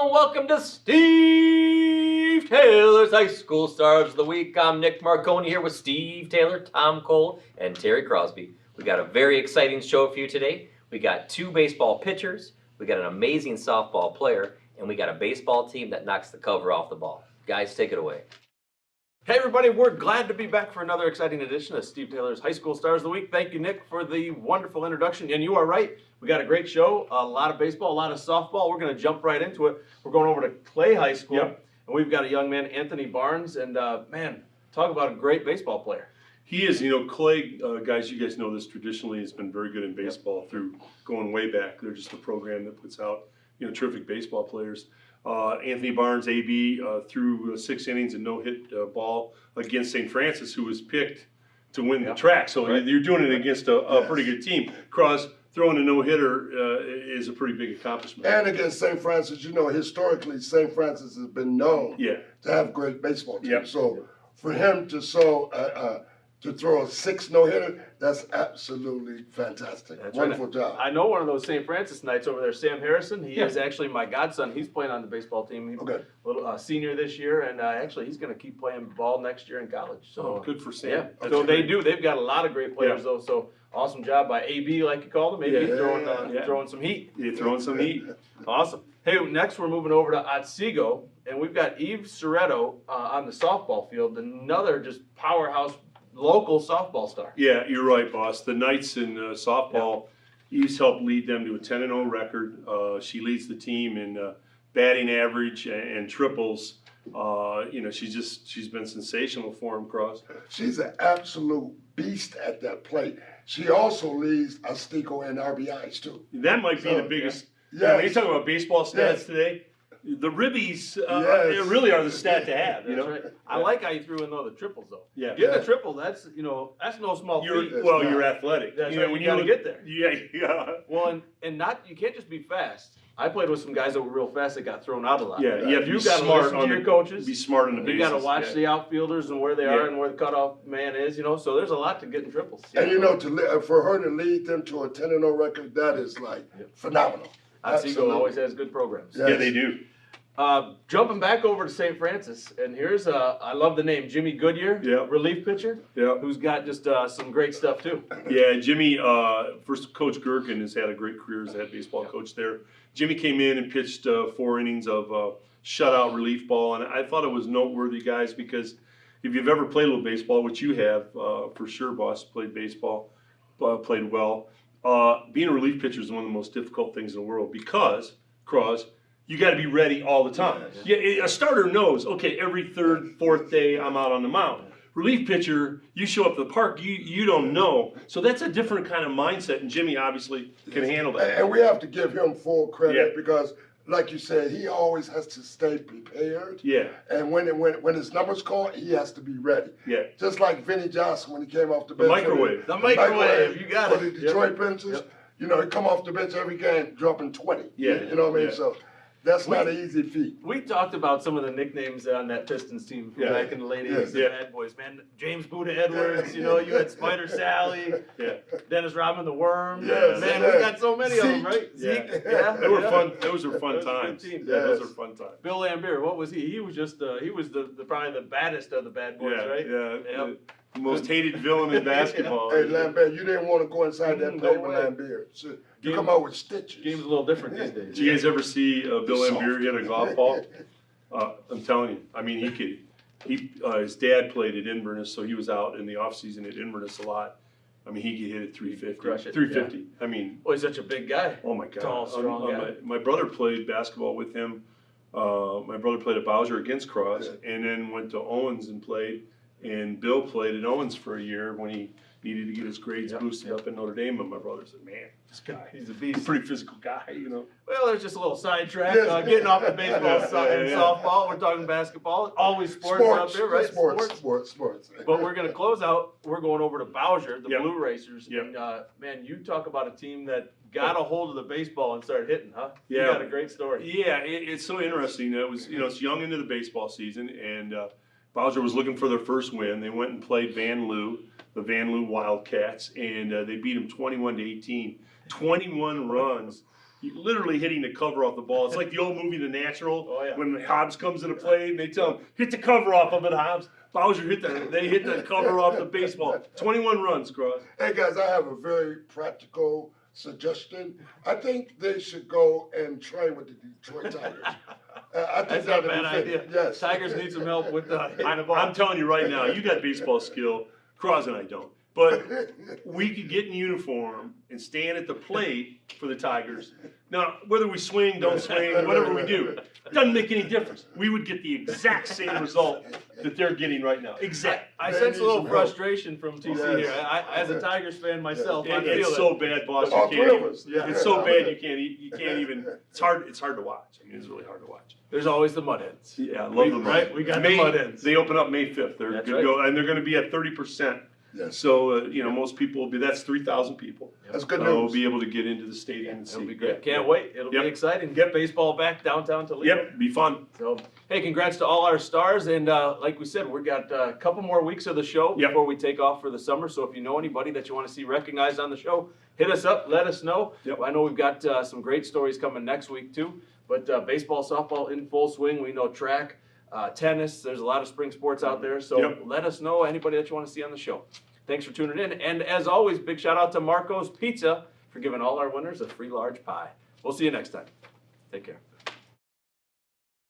Hello and welcome to Steve Taylor's High School Stars of the Week. I'm Nick Marconi here with Steve Taylor, Tom Cole, and Terry Crosby. We got a very exciting show for you today. We got two baseball pitchers, we got an amazing softball player, and we got a baseball team that knocks the cover off the ball. Guys, take it away. Hey everybody, we're glad to be back for another exciting edition of Steve Taylor's High School Stars of the Week. Thank you, Nick, for the wonderful introduction. And you are right, we got a great show, a lot of baseball, a lot of softball. We're going to jump right into it. We're going over to Clay High School, and we've got a young man, Anthony Barnes, and man, talk about a great baseball player. He is, Clay, guys, you guys know this traditionally has been very good in baseball through going way back. They're just a program that puts out, terrific baseball players. Anthony Barnes, AB, threw 6 innings and no-hit ball against St. Francis, who was picked to win the track. So you're doing it against a pretty good team. Cross throwing a no-hitter is a pretty big accomplishment. And against St. Francis, historically, St. Francis has been known to have great baseball teams. So for him to throw a 6 no-hitter, that's absolutely fantastic. That's Wonderful right. job. I know one of those St. Francis Knights over there, Sam Harrison. He is actually my godson. He's playing on the baseball team. He's a little senior this year, and actually he's going to keep playing ball next year in college. So good for Sam. Yeah, That's so great. they've got a lot of great players though. So awesome job by AB, like you called him. Maybe throwing some heat. You're throwing some heat. Awesome. Hey, next we're moving over to Otsego, and we've got Eve Cerreto on the softball field, another just powerhouse local softball star. Yeah, you're right, boss. The Knights in softball, Eve's helped lead them to a 10-0 record. She leads the team in batting average and triples. She's been sensational for him, Cross. She's an absolute beast at that plate. She also leads Otsego in RBIs, too. That might be the biggest. Yeah. When you talk about baseball stats today, the ribbies really are the stat to have. That's right. I like how you threw in the triples though. Yeah. Getting a triple, that's no small feat. You're athletic. That's right. When you gotta get there. Yeah. Well, and you can't just be fast. I played with some guys that were real fast that got thrown out a lot. Yeah, you have to be got to smart listen on to your coaches. Be smart on the bases. You got to watch the outfielders and where they are and where the cutoff man is. So there's a lot to getting triples. And for her to lead them to a 10-0 record, that is phenomenal. Otsego always has good programs. Yeah, they do. Jumping back over to St. Francis, and here's I love the name Jimmy Goodyear, relief pitcher, who's got just some great stuff too. Yeah, Jimmy. First, Coach Gherkin has had a great career as the head baseball coach there. Jimmy came in and pitched 4 innings of shutout relief ball, and I thought it was noteworthy, guys, because if you've ever played a little baseball, which you have for sure, boss, played baseball, played well. Being a relief pitcher is one of the most difficult things in the world because, Cross, you got to be ready all the time. Yeah, a starter knows, okay, every 3rd, 4th day I'm out on the mound. Relief pitcher, you show up to the park, you don't know. So that's a different kind of mindset, and Jimmy obviously can handle that. And we have to give him full credit because, like you said, he always has to stay prepared. Yeah. And when his number's called, he has to be ready. Yeah. Just like Vinny Johnson when he came off the bench. The microwave, you got it. For the Detroit benches, he come off the bench every game dropping 20. Yeah. You know what I mean? So that's not an easy feat. We talked about some of the nicknames on that Pistons team from back in the late 80s, the Bad Boys, man. James Buddha Edwards, you had Spider Sally, Dennis Rodman the Worm. Man, we got so many of them, right? Yeah. Zeke. They were fun. Those were fun times. Team. Those were fun times. Bill Lambier, what was he? He was just he was the probably the baddest of the Bad Boys, right? Yeah. The most hated villain in basketball. Hey, Lambert, you didn't want to go inside that plate with Lambert. So you come out with stitches. Game's a little different these days. Did you guys ever see Bill Lambier hit a golf ball? I'm telling you. I mean, his dad played at Inverness, so he was out in the off season at Inverness a lot. I mean, he could hit it 350. Crush it. 350. I mean, he's such a big guy. Oh my God. Tall, strong guy. My brother played basketball with him. My brother played at Bowsher against Cross, and then went to Owens and played. And Bill played at Owens for a year when he needed to get his grades boosted up in Notre Dame. And my brother said, "Man, this guy, he's a beast. Pretty physical guy, Well, there's just a little sidetrack. Getting off the baseball and softball. We're talking basketball. Always sports out there, right? Sports. But we're going to close out. We're going over to Bowsher, the Blue Racers. Yep. And, man, you talk about a team that got a hold of the baseball and started hitting, huh? Yeah. You got a great story. Yeah, it's so interesting. It was, it's young into the baseball season, and Bowsher was looking for their first win. They went and played Van Loo, the Van Loo Wildcats, and they beat them 21-18. 21 runs You're literally hitting the cover off the ball. It's like the old movie The Natural. Oh, yeah. When Hobbs comes into play and they tell him, hit the cover off of it, Hobbs. Bowsher they hit the cover off the baseball. 21 runs, Cross. Hey guys, I have a very practical suggestion. I think they should go and train with the Detroit Tigers. I think That's not a that'd bad be idea. fit. Yes. Tigers need some help with hitting the ball. I'm telling you right now, you got baseball skill. Cross and I don't. But we could get in uniform and stand at the plate for the Tigers. Now, whether we swing, don't swing, whatever we do, doesn't make any difference. We would get the exact same result that they're getting right now. Exact. I They sense a need little some help. frustration from TC Yes. here. As a Tigers fan myself, I feel It's it. so bad, boss. You All can't three of even- us. Yeah. It's so bad you can't even. It's hard to watch. I mean, it's really hard to watch. There's always the mud hens. Yeah, I love them. Right? We got the mud hens. They open up May 5th. They're That's good right. to go, and they're going to be at 30%. Yes. So most people will be. That's 3,000 people. That's good Will news. be able to get into the stadium and see. It'll be great. Yeah. Can't wait. It'll Yep. be exciting. Get baseball back downtown Toledo. Yep, be fun. So, hey, congrats to all our stars. And like we said, we've got a couple more weeks of the show Yep. before we take off for the summer. So if you know anybody that you want to see recognized on the show, hit us up. Let us know. Yep. I know we've got some great stories coming next week, too. But baseball, softball in full swing. We know track, tennis. There's a lot of spring sports out there. So Yep. let us know anybody that you want to see on the show. Thanks for tuning in. And as always, big shout out to Marco's Pizza for giving all our winners a free large pie. We'll see you next time. Take care.